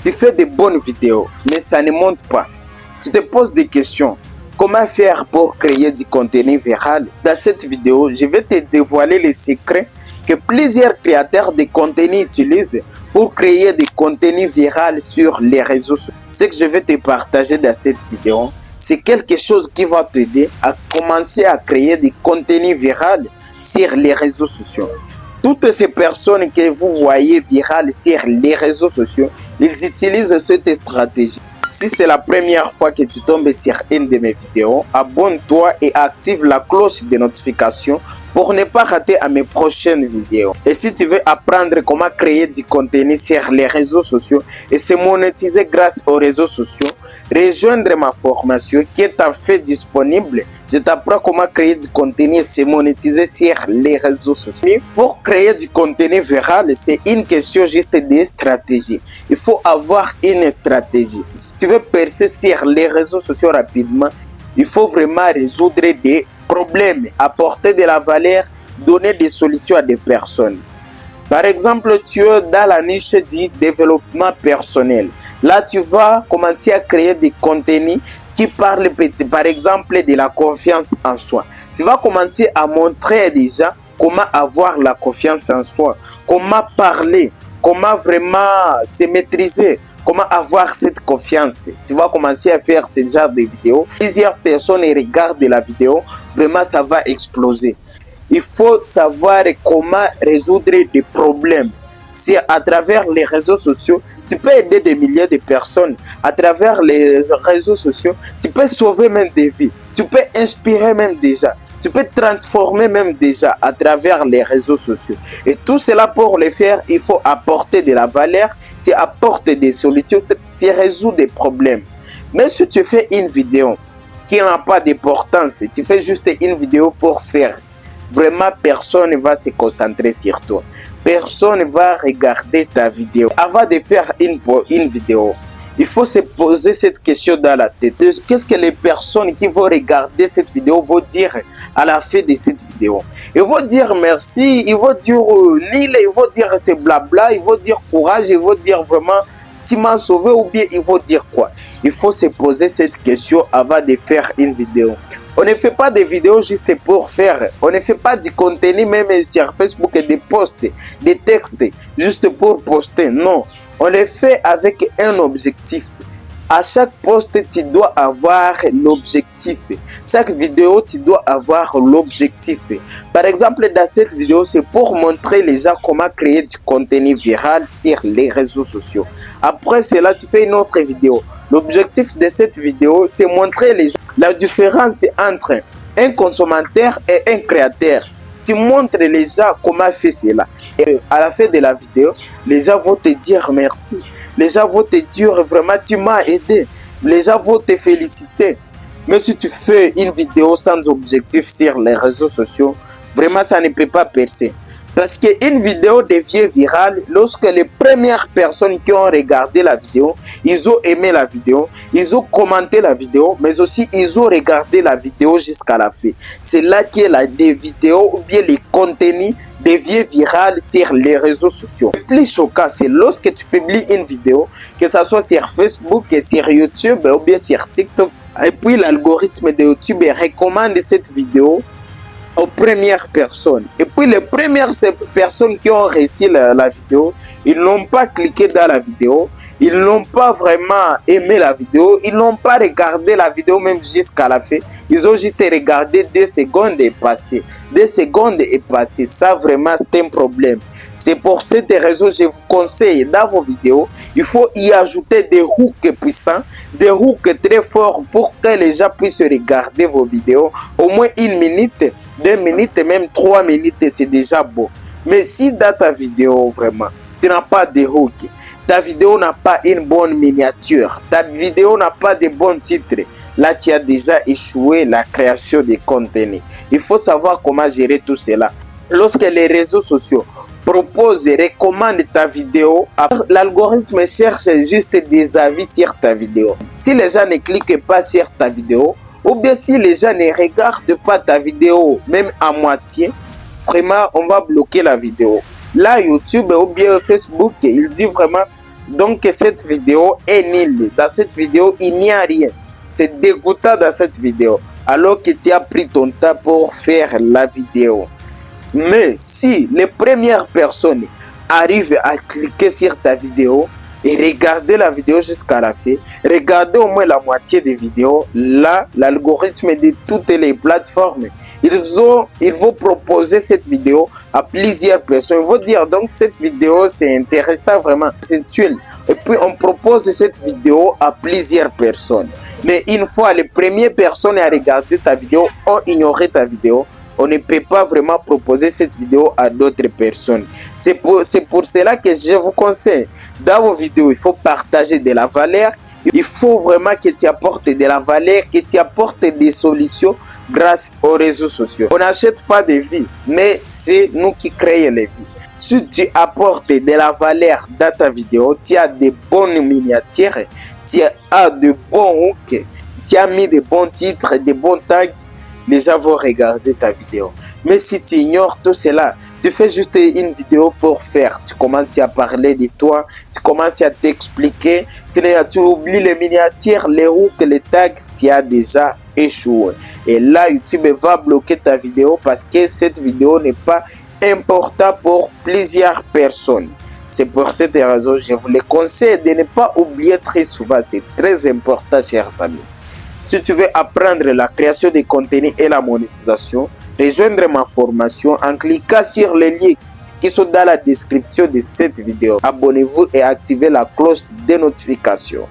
Tu fais de bonnes vidéos, mais ça ne monte pas. Tu te poses des questions. Comment faire pour créer du contenu viral? Dans cette vidéo, je vais te dévoiler les secrets que plusieurs créateurs de contenu utilisent pour créer du contenu viral sur les réseaux sociaux. Ce que je vais te partager dans cette vidéo, c'est quelque chose qui va t'aider à commencer à créer du contenu viral sur les réseaux sociaux. Toutes ces personnes que vous voyez virales sur les réseaux sociaux, ils utilisent cette stratégie. Si c'est la première fois que tu tombes sur une de mes vidéos, abonne-toi et active la cloche de notification pour ne pas rater à mes prochaines vidéos. Et si tu veux apprendre comment créer du contenu sur les réseaux sociaux et se monétiser grâce aux réseaux sociaux, rejoindre ma formation qui est en fait disponible. Je t'apprends comment créer du contenu et se monétiser sur les réseaux sociaux. Pour créer du contenu viral, c'est une question juste de stratégie. Il faut avoir une stratégie. Si tu veux percer sur les réseaux sociaux rapidement, il faut vraiment résoudre des problèmes, apporter de la valeur, donner des solutions à des personnes. Par exemple, tu es dans la niche du développement personnel. Là, tu vas commencer à créer des contenus qui parlent, par exemple, de la confiance en soi. Tu vas commencer à montrer déjà comment avoir la confiance en soi, comment parler, comment vraiment se maîtriser, comment avoir cette confiance. Tu vas commencer à faire ce genre de vidéos. Plusieurs personnes regardent la vidéo, vraiment ça va exploser. Il faut savoir comment résoudre des problèmes. C'est à travers les réseaux sociaux, tu peux aider des milliers de personnes. À travers les réseaux sociaux, tu peux sauver même des vies. Tu peux inspirer même déjà. Tu peux transformer même déjà à travers les réseaux sociaux. Et tout cela, pour le faire, il faut apporter de la valeur, tu apportes des solutions, tu résous des problèmes. Mais si tu fais une vidéo qui n'a pas d'importance, tu fais juste une vidéo pour faire, vraiment personne ne va se concentrer sur toi. Personne ne va regarder ta vidéo. Avant de faire une vidéo, il faut se poser cette question dans la tête. Qu'est-ce que les personnes qui vont regarder cette vidéo vont dire à la fin de cette vidéo? Ils vont dire merci, ils vont dire nil, ils vont dire c'est blabla, ils vont dire courage, ils vont dire vraiment tu m'as sauvé, ou bien ils vont dire quoi? Il faut se poser cette question avant de faire une vidéo. On ne fait pas des vidéos juste pour faire. On ne fait pas du contenu même sur Facebook et des posts, des textes juste pour poster. Non, on le fait avec un objectif. À chaque post, tu dois avoir l'objectif. Chaque vidéo, tu dois avoir l'objectif. Par exemple, dans cette vidéo, c'est pour montrer les gens comment créer du contenu viral sur les réseaux sociaux. Après cela, tu fais une autre vidéo. L'objectif de cette vidéo, c'est montrer les gens la différence entre un consommateur et un créateur. Tu montres les gens comment faire cela. Et à la fin de la vidéo, les gens vont te dire merci. Les gens vont te dire vraiment tu m'as aidé. Les gens vont te féliciter. Mais si tu fais une vidéo sans objectif sur les réseaux sociaux, vraiment ça ne peut pas percer. Parce qu'une vidéo devient virale lorsque les premières personnes qui ont regardé la vidéo, ils ont aimé la vidéo, ils ont commenté la vidéo, mais aussi ils ont regardé la vidéo jusqu'à la fin. C'est là que les vidéos ou bien les contenus deviennent virales sur les réseaux sociaux. Le plus choquant, c'est lorsque tu publies une vidéo, que ce soit sur Facebook, sur YouTube ou bien sur TikTok, et puis l'algorithme de YouTube recommande cette vidéo aux premières personnes. Et puis les premières personnes qui ont réussi la vidéo, ils n'ont pas cliqué dans la vidéo, ils n'ont pas vraiment aimé la vidéo, ils n'ont pas regardé la vidéo même jusqu'à la fin. Ils ont juste regardé 2 secondes et passé. 2 secondes et passé. Ça vraiment c'est un problème. C'est pour cette raison je vous conseille dans vos vidéos, il faut y ajouter des hooks puissants, des hooks très forts pour que les gens puissent regarder vos vidéos. Au moins 1 minute, 2 minutes, même 3 minutes, c'est déjà beau. Mais si dans ta vidéo vraiment, tu n'as pas de hook, ta vidéo n'a pas une bonne miniature, ta vidéo n'a pas de bons titres, là tu as déjà échoué la création de contenu. Il faut savoir comment gérer tout cela. Lorsque les réseaux sociaux propose et recommande ta vidéo, l'algorithme cherche juste des avis sur ta vidéo. Si les gens ne cliquent pas sur ta vidéo, ou bien si les gens ne regardent pas ta vidéo, même à moitié, vraiment, on va bloquer la vidéo. Là, YouTube ou bien Facebook, il dit vraiment, donc que cette vidéo est nulle. Dans cette vidéo, il n'y a rien. C'est dégoûtant dans cette vidéo, alors que tu as pris ton temps pour faire la vidéo. Mais si les premières personnes arrivent à cliquer sur ta vidéo et regarder la vidéo jusqu'à la fin, regarder au moins la moitié des vidéos, là, l'algorithme de toutes les plateformes, ils vont proposer cette vidéo à plusieurs personnes. Ils vont dire donc cette vidéo c'est intéressant vraiment, c'est utile. Et puis on propose cette vidéo à plusieurs personnes. Mais une fois les premières personnes à regarder ta vidéo ont ignoré ta vidéo, on ne peut pas vraiment proposer cette vidéo à d'autres personnes. C'est pour cela que je vous conseille, dans vos vidéos, il faut partager de la valeur. Il faut vraiment que tu apportes de la valeur, que tu apportes des solutions grâce aux réseaux sociaux. On n'achète pas de vie, mais c'est nous qui créons les vies. Si tu apportes de la valeur dans ta vidéo, tu as de bonnes miniatures, tu as de bons hooks, tu as mis de bons titres, de bons tags, les gens vont regarder ta vidéo. Mais si tu ignores tout cela, tu fais juste une vidéo pour faire. Tu commences à parler de toi, tu commences à t'expliquer, tu oublies les miniatures, les hooks, les tags, tu as déjà échoué. Et là, YouTube va bloquer ta vidéo parce que cette vidéo n'est pas importante pour plusieurs personnes. C'est pour cette raison, je vous le conseille de ne pas oublier très souvent. C'est très important, chers amis. Si tu veux apprendre la création de contenu et la monétisation, rejoindre ma formation en cliquant sur les liens qui sont dans la description de cette vidéo. Abonnez-vous et activez la cloche de notification.